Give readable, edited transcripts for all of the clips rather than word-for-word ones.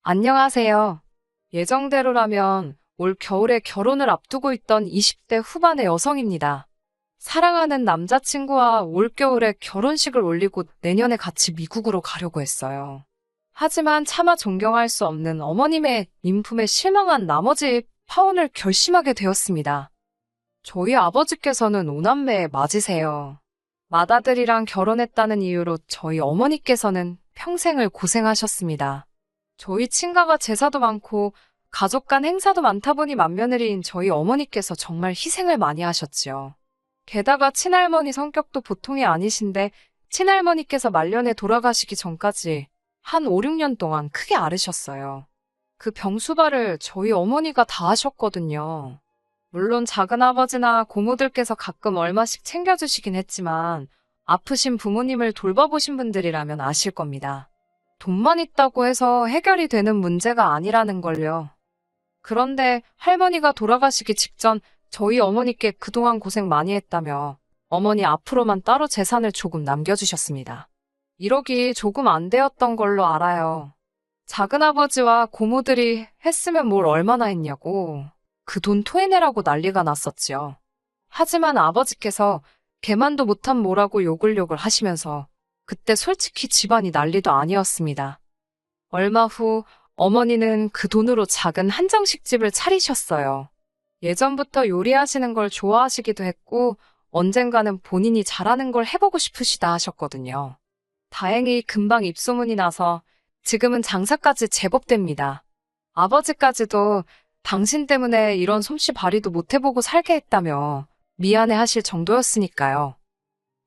안녕하세요. 예정대로라면 올 겨울에 결혼을 앞두고 있던 20대 후반의 여성입니다. 사랑하는 남자친구와 올겨울에 결혼식을 올리고 내년에 같이 미국으로 가려고 했어요. 하지만 차마 존경할 수 없는 어머님의 인품에 실망한 나머지 파혼을 결심하게 되었습니다. 저희 아버지께서는 오남매 맞으세요. 맏아들이랑 결혼했다는 이유로 저희 어머니께서는 평생을 고생하셨습니다. 저희 친가가 제사도 많고 가족 간 행사도 많다 보니 맏며느리인 저희 어머니께서 정말 희생을 많이 하셨지요. 게다가 친할머니 성격도 보통이 아니신데 친할머니께서 말년에 돌아가시기 전까지 한 5, 6년 동안 크게 앓으셨어요. 그 병수발을 저희 어머니가 다 하셨거든요. 물론 작은아버지나 고모들께서 가끔 얼마씩 챙겨주시긴 했지만 아프신 부모님을 돌봐보신 분들이라면 아실 겁니다. 돈만 있다고 해서 해결이 되는 문제가 아니라는 걸요. 그런데 할머니가 돌아가시기 직전 저희 어머니께 그동안 고생 많이 했다며 어머니 앞으로만 따로 재산을 조금 남겨주셨습니다. 1억이 조금 안 되었던 걸로 알아요. 작은아버지와 고모들이 했으면 뭘 얼마나 했냐고 그 돈 토해내라고 난리가 났었지요. 하지만 아버지께서 개만도 못한 뭐라고 욕을 하시면서 그때 솔직히 집안이 난리도 아니었습니다. 얼마 후 어머니는 그 돈으로 작은 한정식집을 차리셨어요. 예전부터 요리하시는 걸 좋아하시기도 했고 언젠가는 본인이 잘하는 걸 해보고 싶으시다 하셨거든요. 다행히 금방 입소문이 나서 지금은 장사까지 제법 됩니다. 아버지까지도 당신 때문에 이런 솜씨 발휘도 못 해보고 살게 했다며 미안해 하실 정도였으니까요.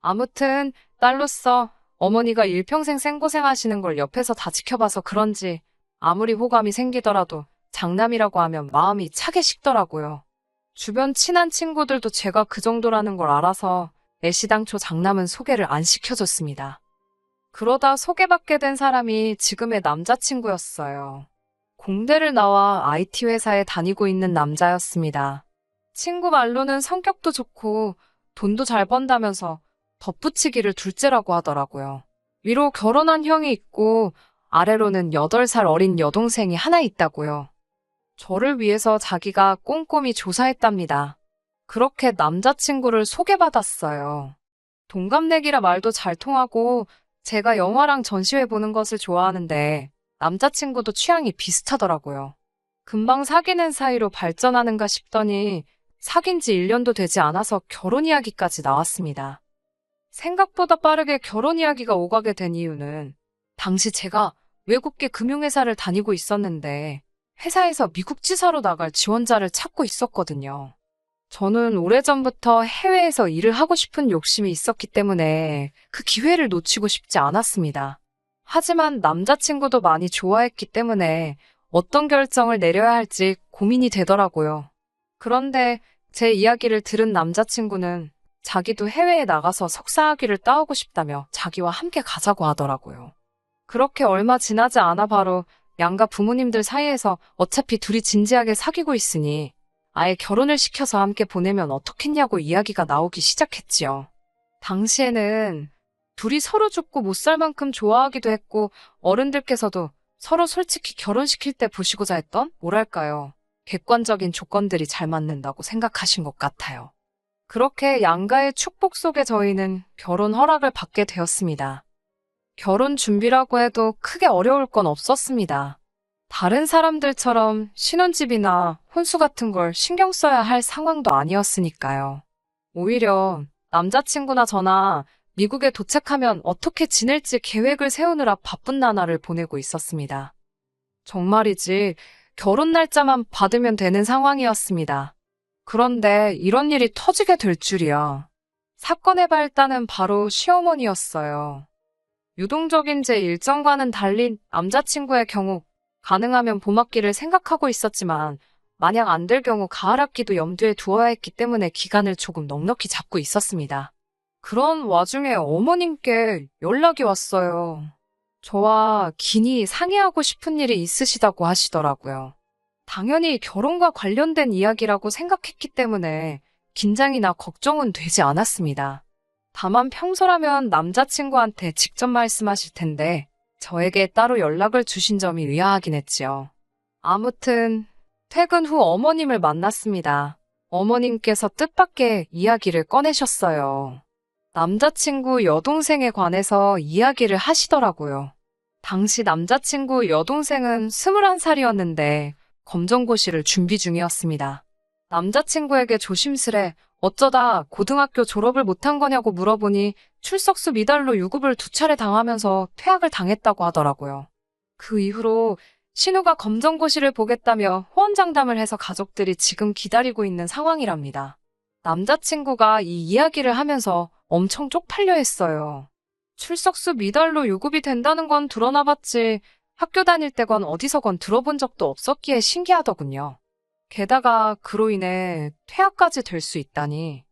아무튼 딸로서 어머니가 일평생 생고생하시는 걸 옆에서 다 지켜봐서 그런지 아무리 호감이 생기더라도 장남이라고 하면 마음이 차게 식더라고요. 주변 친한 친구들도 제가 그 정도라는 걸 알아서 애시당초 장남은 소개를 안 시켜줬습니다. 그러다 소개받게 된 사람이 지금의 남자친구였어요. 공대를 나와 IT 회사에 다니고 있는 남자였습니다. 친구 말로는 성격도 좋고 돈도 잘 번다면서 덧붙이기를 둘째라고 하더라고요. 위로 결혼한 형이 있고 아래로는 8살 어린 여동생이 하나 있다고요. 저를 위해서 자기가 꼼꼼히 조사했답니다. 그렇게 남자친구를 소개받았어요. 동갑내기라 말도 잘 통하고 제가 영화랑 전시회 보는 것을 좋아하는데 남자친구도 취향이 비슷하더라고요. 금방 사귀는 사이로 발전하는가 싶더니 사귄 지 1년도 되지 않아서 결혼 이야기까지 나왔습니다. 생각보다 빠르게 결혼 이야기가 오가게 된 이유는 당시 제가 외국계 금융회사를 다니고 있었는데 회사에서 미국 지사로 나갈 지원자를 찾고 있었거든요. 저는 오래전부터 해외에서 일을 하고 싶은 욕심이 있었기 때문에 그 기회를 놓치고 싶지 않았습니다. 하지만 남자친구도 많이 좋아했기 때문에 어떤 결정을 내려야 할지 고민이 되더라고요. 그런데 제 이야기를 들은 남자친구는 자기도 해외에 나가서 석사학위를 따오고 싶다며 자기와 함께 가자고 하더라고요. 그렇게 얼마 지나지 않아 바로 양가 부모님들 사이에서 어차피 둘이 진지하게 사귀고 있으니 아예 결혼을 시켜서 함께 보내면 어떻겠냐고 이야기가 나오기 시작했지요. 당시에는 둘이 서로 죽고 못 살 만큼 좋아하기도 했고 어른들께서도 서로 솔직히 결혼시킬 때 보시고자 했던 뭐랄까요. 객관적인 조건들이 잘 맞는다고 생각하신 것 같아요. 그렇게 양가의 축복 속에 저희는 결혼 허락을 받게 되었습니다. 결혼 준비라고 해도 크게 어려울 건 없었습니다. 다른 사람들처럼 신혼집이나 혼수 같은 걸 신경 써야 할 상황도 아니었으니까요. 오히려 남자친구나 저나 미국에 도착하면 어떻게 지낼지 계획을 세우느라 바쁜 나날을 보내고 있었습니다. 정말이지 결혼 날짜만 받으면 되는 상황이었습니다. 그런데 이런 일이 터지게 될 줄이야. 사건의 발단은 바로 시어머니였어요. 유동적인 제 일정과는 달리 남자친구의 경우 가능하면 봄학기를 생각하고 있었지만 만약 안 될 경우 가을학기도 염두에 두어야 했기 때문에 기간을 조금 넉넉히 잡고 있었습니다. 그런 와중에 어머님께 연락이 왔어요. 저와 긴히 상의하고 싶은 일이 있으시다고 하시더라고요. 당연히 결혼과 관련된 이야기라고 생각했기 때문에 긴장이나 걱정은 되지 않았습니다. 다만 평소라면 남자친구한테 직접 말씀하실 텐데 저에게 따로 연락을 주신 점이 의아하긴 했지요. 아무튼 퇴근 후 어머님을 만났습니다. 어머님께서 뜻밖의 이야기를 꺼내셨어요. 남자친구 여동생에 관해서 이야기를 하시더라고요. 당시 남자친구 여동생은 21살이었는데 검정고시를 준비 중이었습니다. 남자친구에게 조심스레 어쩌다 고등학교 졸업을 못한 거냐고 물어보니 출석수 미달로 유급을 2차례 당하면서 퇴학을 당했다고 하더라고요. 그 이후로 신우가 검정고시를 보겠다며 호언장담을 해서 가족들이 지금 기다리고 있는 상황이랍니다. 남자친구가 이 이야기를 하면서 엄청 쪽팔려 했어요. 출석수 미달로 유급이 된다는 건 들어나 봤지 학교 다닐 때건 어디서건 들어본 적도 없었기에 신기하더군요. 게다가 그로 인해 퇴학까지 될 수 있다니.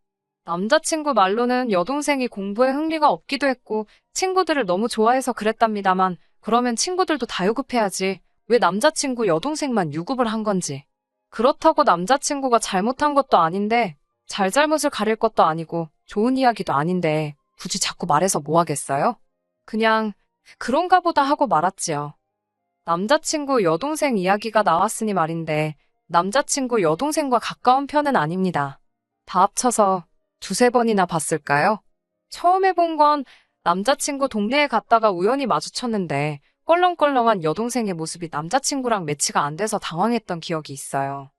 남자친구 말로는 여동생이 공부에 흥미가 없기도 했고 친구들을 너무 좋아해서 그랬답니다만 그러면 친구들도 다 유급해야지 왜 남자친구 여동생만 유급을 한 건지. 그렇다고 남자친구가 잘못한 것도 아닌데 잘잘못을 가릴 것도 아니고 좋은 이야기도 아닌데 굳이 자꾸 말해서 뭐 하겠어요? 그냥 그런가 보다 하고 말았지요. 남자친구 여동생 이야기가 나왔으니 말인데 남자친구 여동생과 가까운 편은 아닙니다. 다 합쳐서 2~3번이나 봤을까요? 처음에 본 건 남자친구 동네에 갔다가 우연히 마주쳤는데 껄렁껄렁한 여동생의 모습이 남자친구랑 매치가 안 돼서 당황했던 기억이 있어요.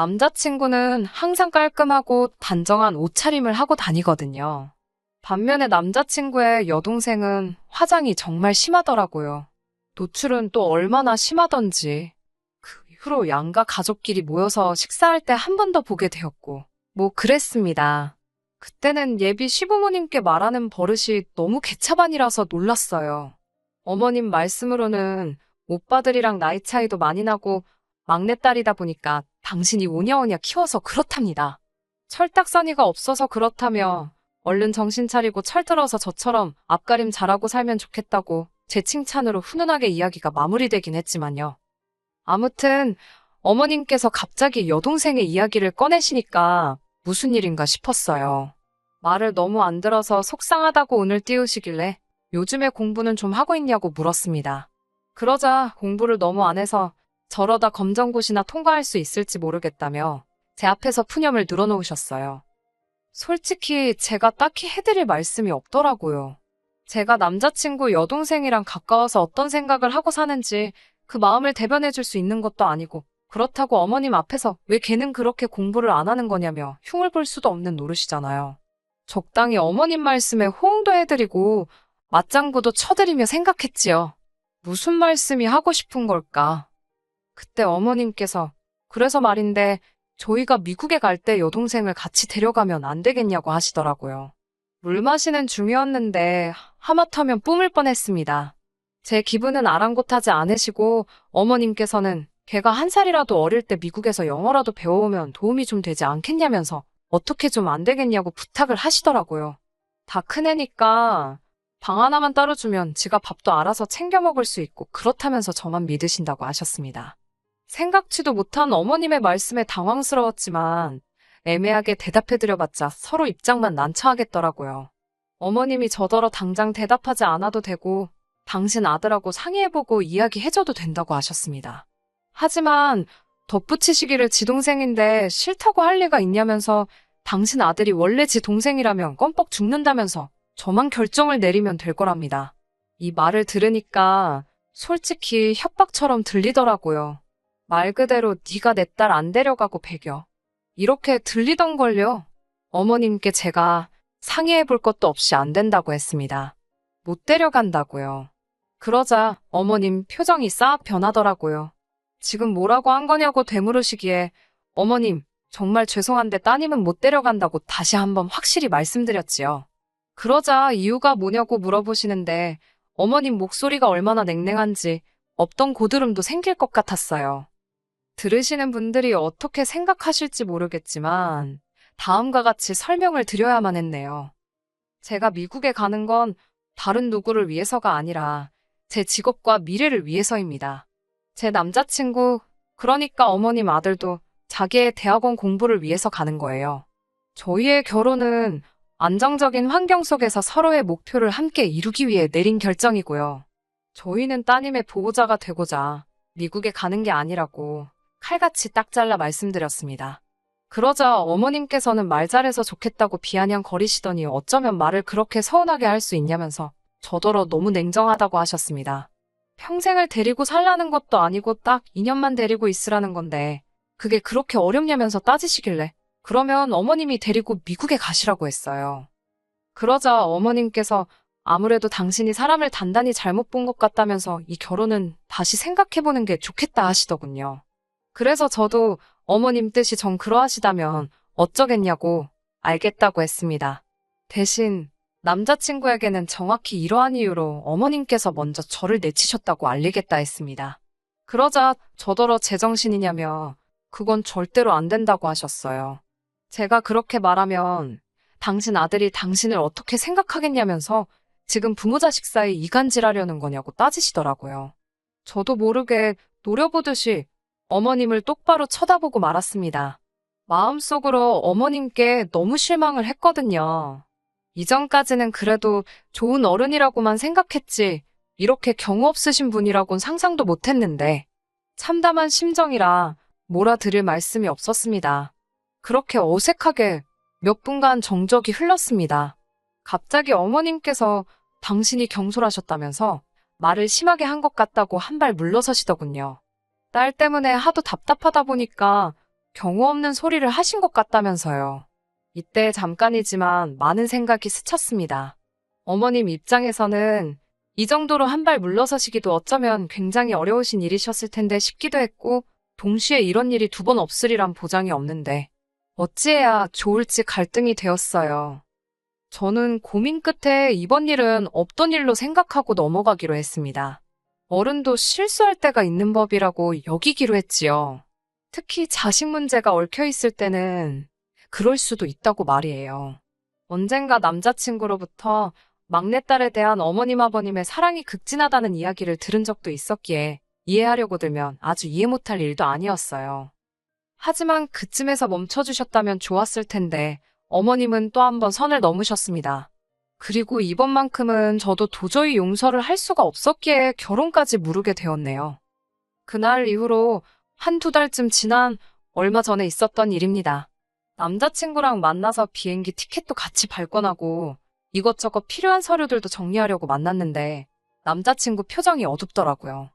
남자친구는 항상 깔끔하고 단정한 옷차림을 하고 다니거든요. 반면에 남자친구의 여동생은 화장이 정말 심하더라고요. 노출은 또 얼마나 심하던지. 그 이후로 양가 가족끼리 모여서 식사할 때 한 번 더 보게 되었고 뭐 그랬습니다. 그때는 예비 시부모님께 말하는 버릇이 너무 개차반이라서 놀랐어요. 어머님 말씀으로는 오빠들이랑 나이 차이도 많이 나고 막내딸이다 보니까 당신이 오냐오냐 키워서 그렇답니다. 철딱서니가 없어서 그렇다며 얼른 정신 차리고 철들어서 저처럼 앞가림 잘하고 살면 좋겠다고 제 칭찬으로 훈훈하게 이야기가 마무리되긴 했지만요. 아무튼 어머님께서 갑자기 여동생의 이야기를 꺼내시니까 무슨 일인가 싶었어요. 말을 너무 안 들어서 속상하다고 운을 띄우시길래 요즘에 공부는 좀 하고 있냐고 물었습니다. 그러자 공부를 너무 안 해서 저러다 검정고시나 통과할 수 있을지 모르겠다며 제 앞에서 푸념을 늘어놓으셨어요. 솔직히 제가 딱히 해드릴 말씀이 없더라고요. 제가 남자친구 여동생이랑 가까워서 어떤 생각을 하고 사는지 그 마음을 대변해줄 수 있는 것도 아니고 그렇다고 어머님 앞에서 왜 걔는 그렇게 공부를 안 하는 거냐며 흉을 볼 수도 없는 노릇이잖아요. 적당히 어머님 말씀에 호응도 해드리고 맞장구도 쳐드리며 생각했지요. 무슨 말씀이 하고 싶은 걸까? 그때 어머님께서 그래서 말인데 저희가 미국에 갈 때 여동생을 같이 데려가면 안 되겠냐고 하시더라고요. 물 마시는 중이었는데 하마터면 뿜을 뻔했습니다. 제 기분은 아랑곳하지 않으시고 어머님께서는 걔가 1살이라도 어릴 때 미국에서 영어라도 배워오면 도움이 좀 되지 않겠냐면서 어떻게 좀 안 되겠냐고 부탁을 하시더라고요. 다 큰애니까 방 하나만 따로 주면 지가 밥도 알아서 챙겨 먹을 수 있고 그렇다면서 저만 믿으신다고 하셨습니다. 생각지도 못한 어머님의 말씀에 당황스러웠지만 애매하게 대답해드려봤자 서로 입장만 난처하겠더라고요. 어머님이 저더러 당장 대답하지 않아도 되고 당신 아들하고 상의해보고 이야기해줘도 된다고 하셨습니다. 하지만 덧붙이시기를 지 동생인데 싫다고 할 리가 있냐면서 당신 아들이 원래 지 동생이라면 껌뻑 죽는다면서 저만 결정을 내리면 될 거랍니다. 이 말을 들으니까 솔직히 협박처럼 들리더라고요. 말 그대로 네가 내 딸 안 데려가고 배겨. 이렇게 들리던걸요. 어머님께 제가 상의해볼 것도 없이 안 된다고 했습니다. 못 데려간다고요. 그러자 어머님 표정이 싹 변하더라고요. 지금 뭐라고 한 거냐고 되물으시기에 어머님 정말 죄송한데 따님은 못 데려간다고 다시 한번 확실히 말씀드렸지요. 그러자 이유가 뭐냐고 물어보시는데 어머님 목소리가 얼마나 냉랭한지 없던 고드름도 생길 것 같았어요. 들으시는 분들이 어떻게 생각하실지 모르겠지만 다음과 같이 설명을 드려야만 했네요. 제가 미국에 가는 건 다른 누구를 위해서가 아니라 제 직업과 미래를 위해서입니다. 제 남자친구, 그러니까 어머님 아들도 자기의 대학원 공부를 위해서 가는 거예요. 저희의 결혼은 안정적인 환경 속에서 서로의 목표를 함께 이루기 위해 내린 결정이고요. 저희는 따님의 보호자가 되고자 미국에 가는 게 아니라고 칼같이 딱 잘라 말씀드렸습니다. 그러자 어머님께서는 말 잘해서 좋겠다고 비아냥거리시더니 어쩌면 말을 그렇게 서운하게 할 수 있냐면서 저더러 너무 냉정하다고 하셨습니다. 평생을 데리고 살라는 것도 아니고 딱 2년만 데리고 있으라는 건데 그게 그렇게 어렵냐면서 따지시길래 그러면 어머님이 데리고 미국에 가시라고 했어요. 그러자 어머님께서 아무래도 당신이 사람을 단단히 잘못 본 것 같다면서 이 결혼은 다시 생각해보는 게 좋겠다 하시더군요. 그래서 저도 어머님 뜻이 정 그러하시다면 어쩌겠냐고 알겠다고 했습니다. 대신 남자친구에게는 정확히 이러한 이유로 어머님께서 먼저 저를 내치셨다고 알리겠다 했습니다. 그러자 저더러 제정신이냐며 그건 절대로 안 된다고 하셨어요. 제가 그렇게 말하면 당신 아들이 당신을 어떻게 생각하겠냐면서 지금 부모 자식 사이 이간질하려는 거냐고 따지시더라고요. 저도 모르게 노려보듯이 어머님을 똑바로 쳐다보고 말았습니다. 마음속으로 어머님께 너무 실망을 했거든요. 이전까지는 그래도 좋은 어른이라고만 생각했지 이렇게 경우 없으신 분이라곤 상상도 못했는데 참담한 심정이라 몰아드릴 말씀이 없었습니다. 그렇게 어색하게 몇 분간 정적이 흘렀습니다. 갑자기 어머님께서 당신이 경솔하셨다면서 말을 심하게 한 것 같다고 한 발 물러서시더군요. 딸 때문에 하도 답답하다 보니까 경우 없는 소리를 하신 것 같다면서요. 이때 잠깐이지만 많은 생각이 스쳤습니다. 어머님 입장에서는 이 정도로 한 발 물러서시기도 어쩌면 굉장히 어려우신 일이셨을 텐데 싶기도 했고 동시에 이런 일이 두 번 없으리란 보장이 없는데 어찌해야 좋을지 갈등이 되었어요. 저는 고민 끝에 이번 일은 없던 일로 생각하고 넘어가기로 했습니다. 어른도 실수할 때가 있는 법이라고 여기기로 했지요. 특히 자식 문제가 얽혀 있을 때는 그럴 수도 있다고 말이에요. 언젠가 남자친구로부터 막내딸에 대한 어머님 아버님의 사랑이 극진하다는 이야기를 들은 적도 있었기에 이해하려고 들면 아주 이해 못할 일도 아니었어요. 하지만 그쯤에서 멈춰주셨다면 좋았을 텐데 어머님은 또 한 번 선을 넘으셨습니다. 그리고 이번만큼은 저도 도저히 용서를 할 수가 없었기에 결혼까지 무르게 되었네요. 그날 이후로 한두 달쯤 지난 얼마 전에 있었던 일입니다. 남자친구랑 만나서 비행기 티켓도 같이 발권하고 이것저것 필요한 서류들도 정리하려고 만났는데 남자친구 표정이 어둡더라고요.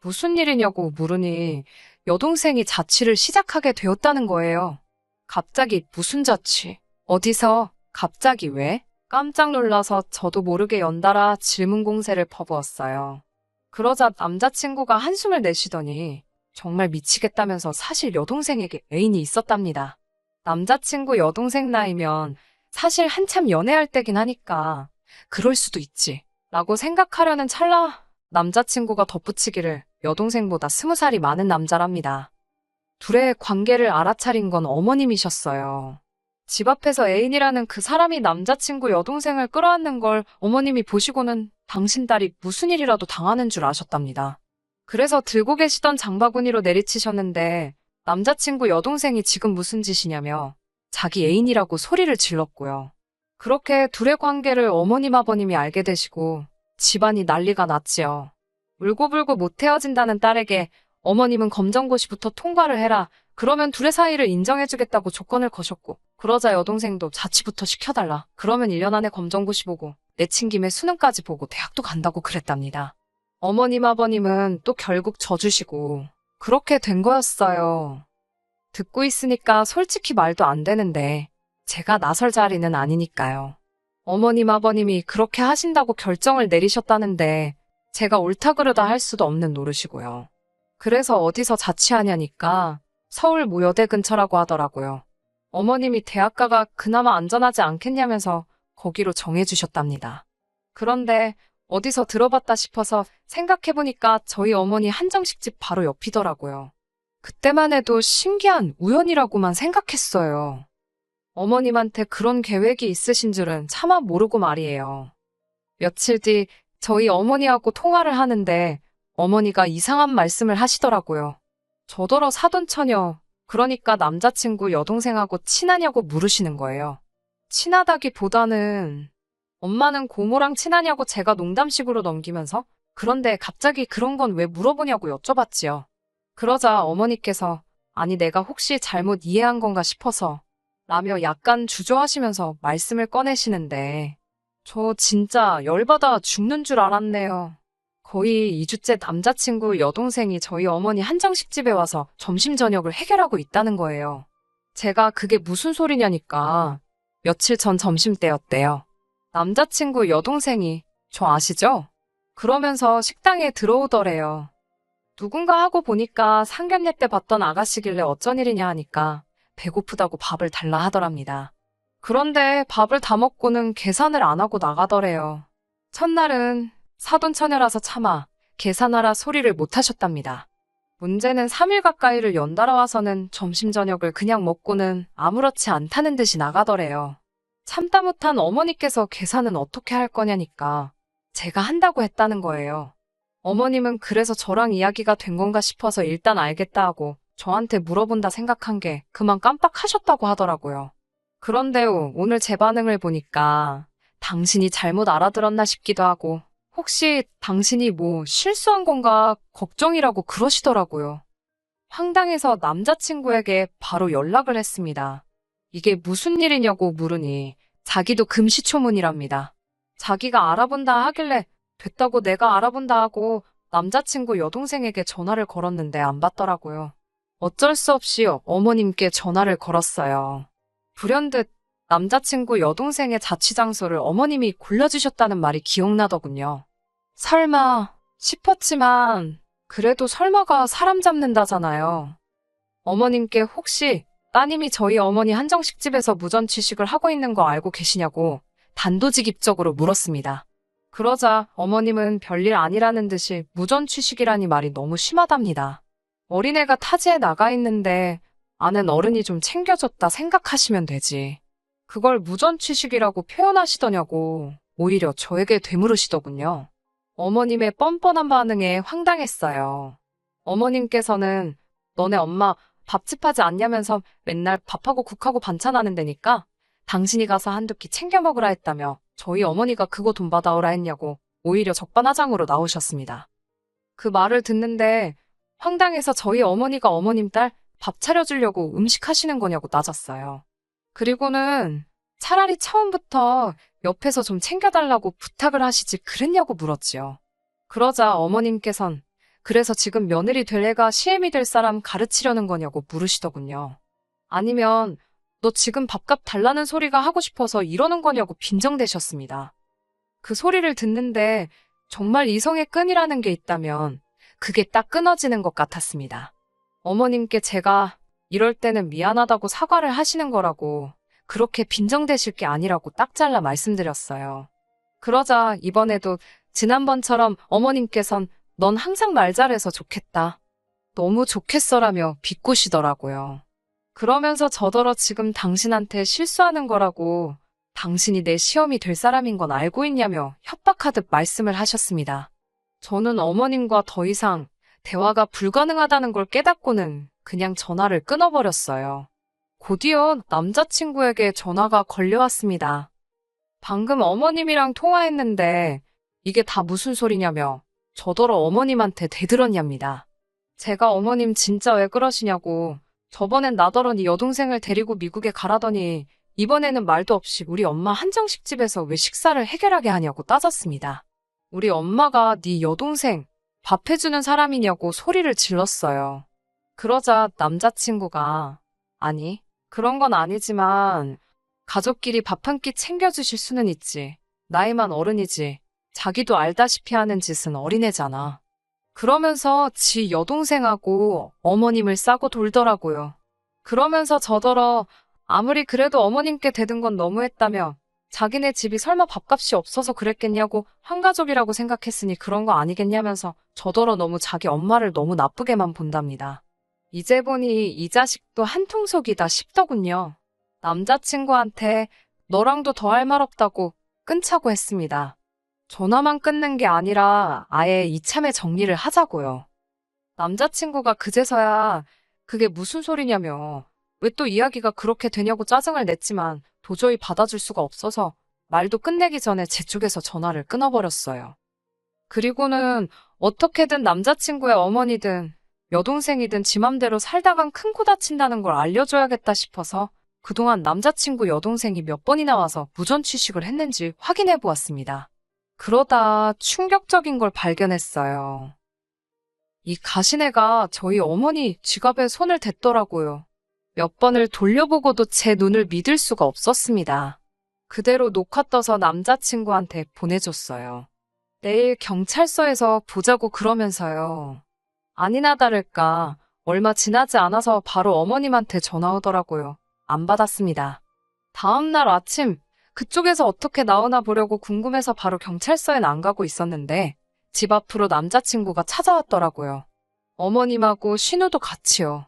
무슨 일이냐고 물으니 여동생이 자취를 시작하게 되었다는 거예요. 갑자기 무슨 자취? 어디서? 갑자기 왜? 깜짝 놀라서 저도 모르게 연달아 질문 공세를 퍼부었어요. 그러자 남자친구가 한숨을 내쉬더니 정말 미치겠다면서 사실 여동생에게 애인이 있었답니다. 남자친구 여동생 나이면 사실 한참 연애할 때긴 하니까 그럴 수도 있지 라고 생각하려는 찰나 남자친구가 덧붙이기를 여동생보다 20살이 많은 남자랍니다. 둘의 관계를 알아차린 건 어머님이셨어요. 집 앞에서 애인이라는 그 사람이 남자친구 여동생을 끌어안는 걸 어머님이 보시고는 당신 딸이 무슨 일이라도 당하는 줄 아셨답니다. 그래서 들고 계시던 장바구니로 내리치셨는데 남자친구 여동생이 지금 무슨 짓이냐며 자기 애인이라고 소리를 질렀고요. 그렇게 둘의 관계를 어머님 아버님이 알게 되시고 집안이 난리가 났지요. 울고불고 못 헤어진다는 딸에게 어머님은 검정고시부터 통과를 해라. 그러면 둘의 사이를 인정해주겠다고 조건을 거셨고 그러자 여동생도 자취부터 시켜달라. 그러면 1년 안에 검정고시 보고 내친 김에 수능까지 보고 대학도 간다고 그랬답니다. 어머님 아버님은 또 결국 져주시고 그렇게 된 거였어요. 듣고 있으니까 솔직히 말도 안 되는데 제가 나설 자리는 아니니까요. 어머님 아버님이 그렇게 하신다고 결정을 내리셨다는데 제가 옳다 그르다 할 수도 없는 노릇이고요. 그래서 어디서 자취하냐니까 서울 모여대 근처라고 하더라고요. 어머님이 대학가가 그나마 안전하지 않겠냐면서 거기로 정해주셨답니다. 그런데 어디서 들어봤다 싶어서 생각해보니까 저희 어머니 한정식집 바로 옆이더라고요. 그때만 해도 신기한 우연이라고만 생각했어요. 어머님한테 그런 계획이 있으신 줄은 차마 모르고 말이에요. 며칠 뒤 저희 어머니하고 통화를 하는데 어머니가 이상한 말씀을 하시더라고요. 저더러 사돈 처녀, 그러니까 남자친구 여동생하고 친하냐고 물으시는 거예요. 친하다기보다는 엄마는 고모랑 친하냐고 제가 농담식으로 넘기면서 그런데 갑자기 그런 건 왜 물어보냐고 여쭤봤지요. 그러자 어머니께서 아니 내가 혹시 잘못 이해한 건가 싶어서 라며 약간 주저하시면서 말씀을 꺼내시는데 저 진짜 열받아 죽는 줄 알았네요. 거의 2주째 남자친구 여동생이 저희 어머니 한정식 집에 와서 점심 저녁을 해결하고 있다는 거예요. 제가 그게 무슨 소리냐니까 며칠 전 점심때였대요. 남자친구 여동생이 저 아시죠? 그러면서 식당에 들어오더래요. 누군가 하고 보니까 상견례 때 봤던 아가씨길래 어쩐 일이냐 하니까 배고프다고 밥을 달라 하더랍니다. 그런데 밥을 다 먹고는 계산을 안 하고 나가더래요. 첫날은 사돈처녀라서 차마 계산하라 소리를 못 하셨답니다. 문제는 3일 가까이를 연달아 와서는 점심 저녁을 그냥 먹고는 아무렇지 않다는 듯이 나가더래요. 참다 못한 어머니께서 계산은 어떻게 할 거냐니까 제가 한다고 했다는 거예요. 어머님은 그래서 저랑 이야기가 된 건가 싶어서 일단 알겠다 하고 저한테 물어본다 생각한 게 그만 깜빡하셨다고 하더라고요. 그런데 오늘 제 반응을 보니까 당신이 잘못 알아들었나 싶기도 하고 혹시 당신이 뭐 실수한 건가 걱정이라고 그러시더라고요. 황당해서 남자친구에게 바로 연락을 했습니다. 이게 무슨 일이냐고 물으니 자기도 금시초문이랍니다. 자기가 알아본다 하길래 됐다고 내가 알아본다 하고 남자친구 여동생에게 전화를 걸었는데 안 받더라고요. 어쩔 수 없이 어머님께 전화를 걸었어요. 불현듯 남자친구 여동생의 자취장소를 어머님이 골라주셨다는 말이 기억나더군요. 설마 싶었지만 그래도 설마가 사람 잡는다잖아요. 어머님께 혹시 따님이 저희 어머니 한정식 집에서 무전취식을 하고 있는 거 알고 계시냐고 단도직입적으로 물었습니다. 그러자 어머님은 별일 아니라는 듯이 무전취식이라니 말이 너무 심하답니다. 어린애가 타지에 나가 있는데 아는 어른이 좀 챙겨줬다 생각하시면 되지. 그걸 무전취식이라고 표현하시더냐고 오히려 저에게 되물으시더군요. 어머님의 뻔뻔한 반응에 황당했어요. 어머님께서는 너네 엄마 밥집 하지 않냐면서 맨날 밥하고 국하고 반찬하는 데니까 당신이 가서 한두 끼 챙겨 먹으라 했다며 저희 어머니가 그거 돈 받아오라 했냐고 오히려 적반하장으로 나오셨습니다. 그 말을 듣는데 황당해서 저희 어머니가 어머님 딸 밥 차려주려고 음식 하시는 거냐고 따졌어요. 그리고는 차라리 처음부터 옆에서 좀 챙겨달라고 부탁을 하시지 그랬냐고 물었지요. 그러자 어머님께선 그래서 지금 며느리 될 애가 시애미 될 사람 가르치려는 거냐고 물으시더군요. 아니면 너 지금 밥값 달라는 소리가 하고 싶어서 이러는 거냐고 빈정대셨습니다. 그 소리를 듣는데 정말 이성의 끈이라는 게 있다면 그게 딱 끊어지는 것 같았습니다. 어머님께 제가 이럴 때는 미안하다고 사과를 하시는 거라고 그렇게 빈정대실 게 아니라고 딱 잘라 말씀드렸어요. 그러자 이번에도 지난번처럼 어머님께선 넌 항상 말 잘해서 좋겠다. 너무 좋겠어라며 비꼬시더라고요. 그러면서 저더러 지금 당신한테 실수하는 거라고 당신이 내 시험이 될 사람인 건 알고 있냐며 협박하듯 말씀을 하셨습니다. 저는 어머님과 더 이상 대화가 불가능하다는 걸 깨닫고는 그냥 전화를 끊어버렸어요. 곧이어 남자친구에게 전화가 걸려왔습니다. 방금 어머님이랑 통화했는데 이게 다 무슨 소리냐며 저더러 어머님한테 대들었냐입니다. 제가 어머님 진짜 왜 그러시냐고 저번엔 나더러 네 여동생을 데리고 미국에 가라더니 이번에는 말도 없이 우리 엄마 한정식 집에서 왜 식사를 해결하게 하냐고 따졌습니다. 우리 엄마가 네 여동생 밥 해주는 사람이냐고 소리를 질렀어요. 그러자 남자친구가 아니 그런 건 아니지만 가족끼리 밥 한 끼 챙겨주실 수는 있지. 나이만 어른이지. 자기도 알다시피 하는 짓은 어린애잖아. 그러면서 지 여동생하고 어머님을 싸고 돌더라고요. 그러면서 저더러 아무리 그래도 어머님께 대든 건 너무했다며 자기네 집이 설마 밥값이 없어서 그랬겠냐고 한가족이라고 생각했으니 그런 거 아니겠냐면서 저더러 너무 자기 엄마를 너무 나쁘게만 본답니다. 이제 보니 이 자식도 한통속이다 싶더군요. 남자친구한테 너랑도 더 할 말 없다고 끊자고 했습니다. 전화만 끊는 게 아니라 아예 이참에 정리를 하자고요. 남자친구가 그제서야 그게 무슨 소리냐며 왜 또 이야기가 그렇게 되냐고 짜증을 냈지만 도저히 받아줄 수가 없어서 말도 끝내기 전에 제 쪽에서 전화를 끊어버렸어요. 그리고는 어떻게든 남자친구의 어머니든 여동생이든 지 맘대로 살다간 큰 코 다친다는 걸 알려줘야겠다 싶어서 그동안 남자친구 여동생이 몇 번이나 와서 무전 취식을 했는지 확인해 보았습니다. 그러다 충격적인 걸 발견했어요. 이 가시네가 저희 어머니 지갑에 손을 댔더라고요. 몇 번을 돌려보고도 제 눈을 믿을 수가 없었습니다. 그대로 녹화 떠서 남자친구한테 보내줬어요. 내일 경찰서에서 보자고 그러면서요. 아니나 다를까 얼마 지나지 않아서 바로 어머님한테 전화 오더라고요. 안 받았습니다. 다음날 아침 그쪽에서 어떻게 나오나 보려고 궁금해서 바로 경찰서엔 안 가고 있었는데 집 앞으로 남자친구가 찾아왔더라고요. 어머님하고 신우도 같이요.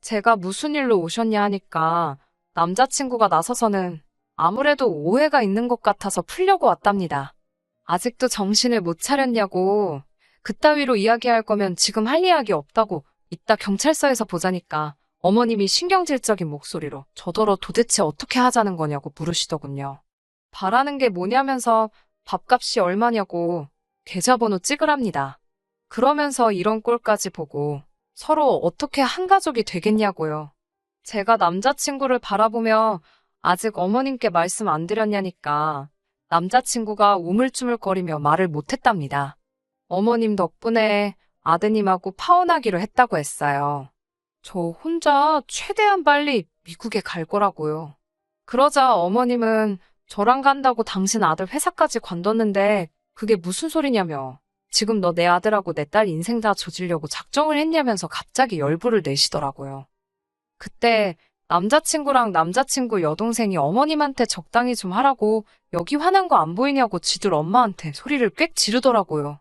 제가 무슨 일로 오셨냐 하니까 남자친구가 나서서는 아무래도 오해가 있는 것 같아서 풀려고 왔답니다. 아직도 정신을 못 차렸냐고, 그따위로 이야기할 거면 지금 할 이야기 없다고 이따 경찰서에서 보자니까 어머님이 신경질적인 목소리로 저더러 도대체 어떻게 하자는 거냐고 물으시더군요. 바라는 게 뭐냐면서 밥값이 얼마냐고 계좌번호 찍으랍니다. 그러면서 이런 꼴까지 보고 서로 어떻게 한 가족이 되겠냐고요. 제가 남자친구를 바라보며 아직 어머님께 말씀 안 드렸냐니까 남자친구가 우물쭈물거리며 말을 못했답니다. 어머님 덕분에 아드님하고 파혼하기로 했다고 했어요. 저 혼자 최대한 빨리 미국에 갈 거라고요. 그러자 어머님은 저랑 간다고 당신 아들 회사까지 관뒀는데 그게 무슨 소리냐며 지금 너 내 아들하고 내 딸 인생 다 조지려고 작정을 했냐면서 갑자기 열불을 내시더라고요. 그때 남자친구랑 남자친구 여동생이 어머님한테 적당히 좀 하라고 여기 화난 거 안 보이냐고 지들 엄마한테 소리를 꽥 지르더라고요.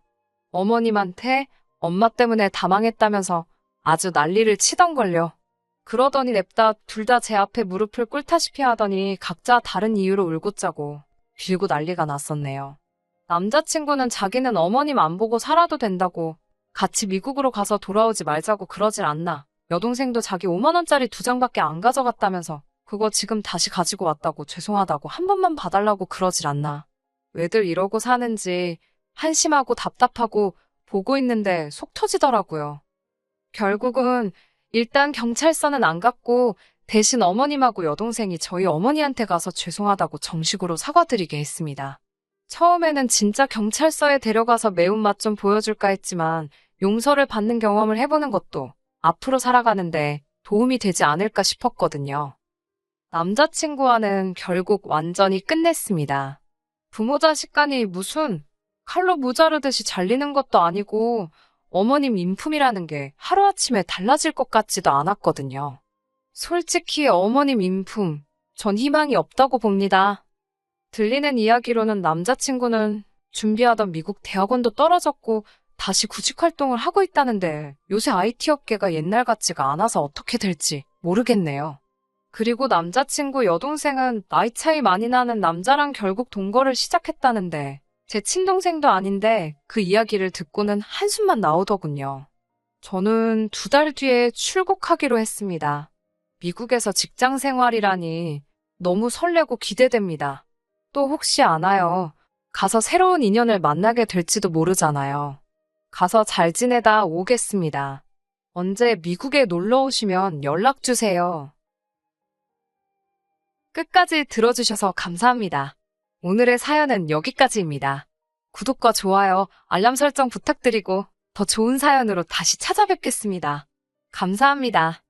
어머님한테 엄마 때문에 다 망했다면서 아주 난리를 치던걸요. 그러더니 냅다 둘 다 제 앞에 무릎을 꿇다시피 하더니 각자 다른 이유로 울고 짜고 빌고 난리가 났었네요. 남자친구는 자기는 어머님 안 보고 살아도 된다고 같이 미국으로 가서 돌아오지 말자고 그러질 않나. 여동생도 자기 5만 원짜리 2장밖에 안 가져갔다면서 그거 지금 다시 가지고 왔다고 죄송하다고 한 번만 봐달라고 그러질 않나. 왜들 이러고 사는지 한심하고 답답하고 보고 있는데 속 터지더라고요. 결국은 일단 경찰서는 안 갔고 대신 어머님하고 여동생이 저희 어머니한테 가서 죄송하다고 정식으로 사과드리게 했습니다. 처음에는 진짜 경찰서에 데려가서 매운맛 좀 보여줄까 했지만 용서를 받는 경험을 해보는 것도 앞으로 살아가는데 도움이 되지 않을까 싶었거든요. 남자친구와는 결국 완전히 끝냈습니다. 부모 자식 간이 무슨 칼로 무자르듯이 잘리는 것도 아니고 어머님 인품이라는 게 하루아침에 달라질 것 같지도 않았거든요. 솔직히 어머님 인품, 전 희망이 없다고 봅니다. 들리는 이야기로는 남자친구는 준비하던 미국 대학원도 떨어졌고 다시 구직 활동을 하고 있다는데 요새 IT 업계가 옛날 같지가 않아서 어떻게 될지 모르겠네요. 그리고 남자친구 여동생은 나이 차이 많이 나는 남자랑 결국 동거를 시작했다는데 제 친동생도 아닌데 그 이야기를 듣고는 한숨만 나오더군요. 저는 2달 뒤에 출국하기로 했습니다. 미국에서 직장 생활이라니 너무 설레고 기대됩니다. 또 혹시 아나요? 가서 새로운 인연을 만나게 될지도 모르잖아요. 가서 잘 지내다 오겠습니다. 언제 미국에 놀러 오시면 연락 주세요. 끝까지 들어주셔서 감사합니다. 오늘의 사연은 여기까지입니다. 구독과 좋아요, 알람 설정 부탁드리고 더 좋은 사연으로 다시 찾아뵙겠습니다. 감사합니다.